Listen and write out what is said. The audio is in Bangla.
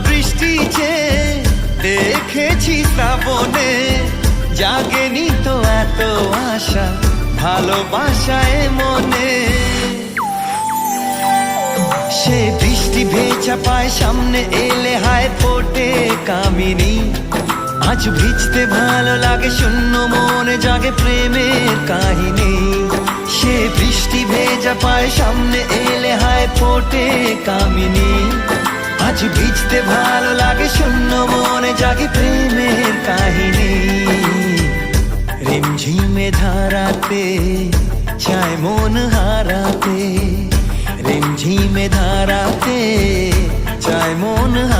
বৃষ্টি যে দেখেছি শ্রাবণে, জাগেনি তো এত আশা ভালোবাসায় মনে। সে বৃষ্টি ভেজা পায় সামনে এলে হায় ফোটে কামিনী। আজ ভিজতে ভালো লাগে শূন্য মনে জাগে প্রেমের কাহিনী। সে বৃষ্টি ভেজা পায় সামনে এলে হায় ফোটে কামিনী। আজ ভিজতে ভালো লাগে শূন্য মনে জাগে প্রেমের কাহিনী। রিমঝিমে ধারাতে চায় মন হারাতে, রিমঝিমে ধারাতে চায় মন হারাতে।